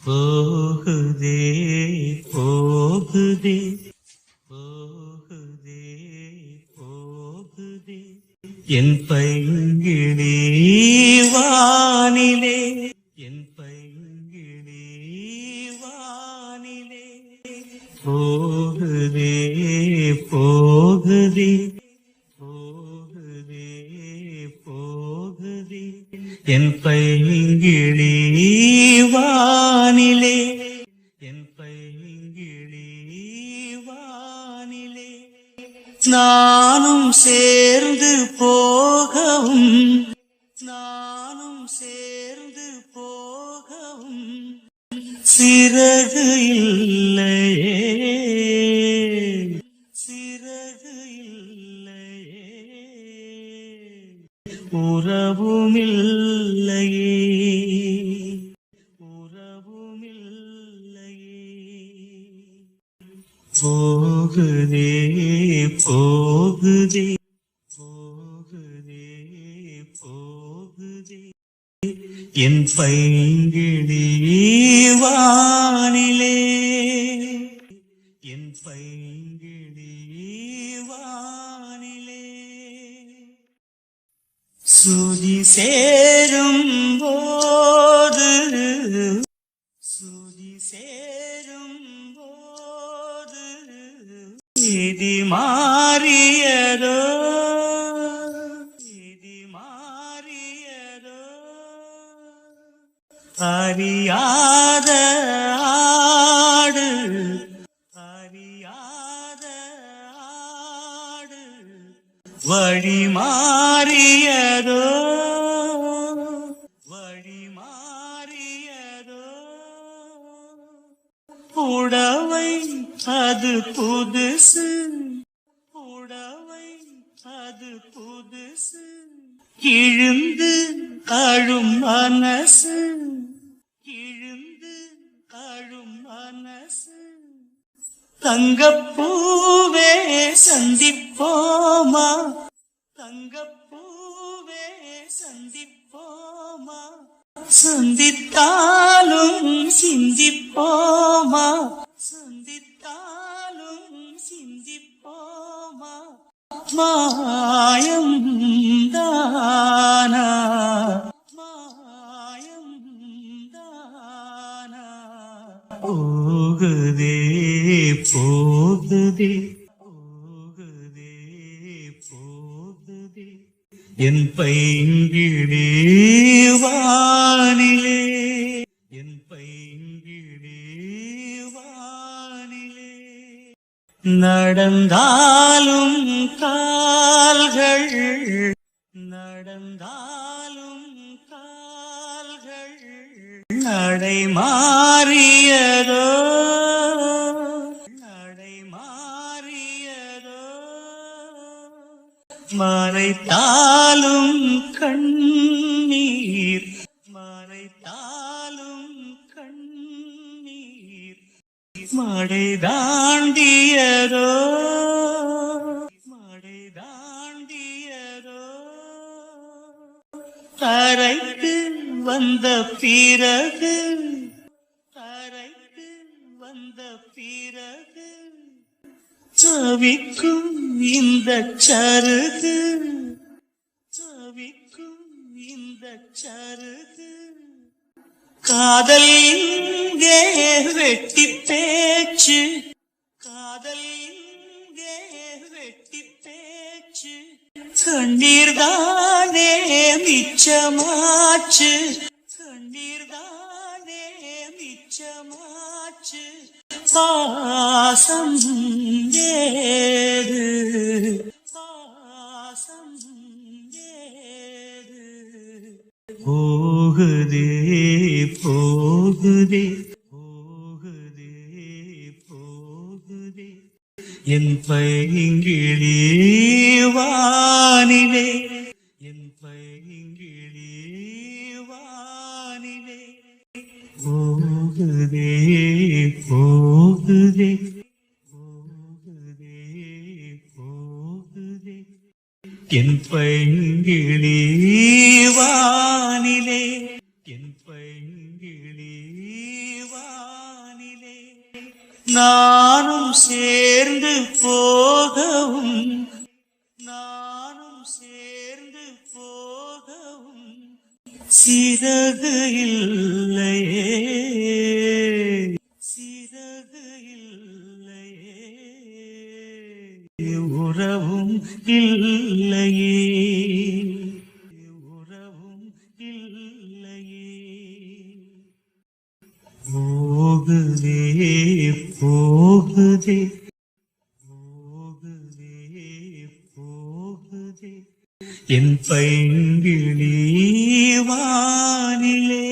போகுதே போகுதே போகுதே போகுதே என் பைங்கிளி வானிலே, என் பைங்கிளி வானிலே போகுதே போகுதே போகுதே போகுதே என் பைங்கிளி வானிலே, என் பைங்கிளி வானிலே நானும் சேர்ந்து போகவும், நானும் சேர்ந்து போகவும் சிறகு இல்லையே, சிறகு இல்லையே, உறவுமில்லையே, உறவுமில்லையே. போகுதே போகுதே போகுதே போகுதே என் பைங்கிளி வானிலே, என் பைங்கிளி வானிலே சுதி சேரும் போது, சுதி சேரும் போது இடி மாறியதோ, இடி மாறியதோ அறியாத ஆடு, அறியாத ஆடு வழி மாறியதோ, வழி மாறியதோ புடவை அது புதுசு, புடவை அது புதுசு கிழிந்து அழும் மனசு, கிழிந்து அழும் மனசு தங்கப்பூவே சந்திப்போமா, தங்கப்பூவே சந்திப்போமா, சந்தித்தாலும் சிந்திப்போமா, சந்தித்தாலும் சிந்திப்போமா, மாயம் தானா, மாயம் தானா. போகுதே போகுதே போகுதே போகுதே என் பைங்கிளி வானிலே, என் பைங்கிளி வானிலே நடந்தாலும் கால்கள், நடந்தாலும் கால்கள் நடை மாறியதோ, நடை மாறியதோ மறைத்தாலும் கண்ணீர், மறைத்தாலும் கண்ணீர் மடை தாண்டியதோ, மடை தாண்டியதோ தரைக்கு வந்த பிறகு, தரைக்கு வந்த பிறகு தவிக்கும் இந்த சருகு, தவிக்கும் இந்த சருகு காதல் இங்கே வெட்டி பேச்சு, காதல் இங்கே வெட்டி பேச்சு கண்ணீர் தானே மிச்சமாச்சு, கண்ணீர் தானே மிச்சமாச்சு பாசம் ஏது, பாசம் ஏது. போகுதே போகுதே போகுதே போகுதே என் பைங்கிளி வானிலே, என் பைங்கிளி வானிலே போகுதே போகுதே போகுதே போகுதே என் பைங்கிளி வானிலே, என் பைங்கிளி நானும் சேர்ந்து போகவும் நானும் சேர்ந்து போகவும் சிறகு இல்லையே சிறகு இல்லையே உறவும் இல்லையே உறவும் இல்லையே போகுதே போகுதே போகுதே போகுதே என் பைங்கிளி வானிலே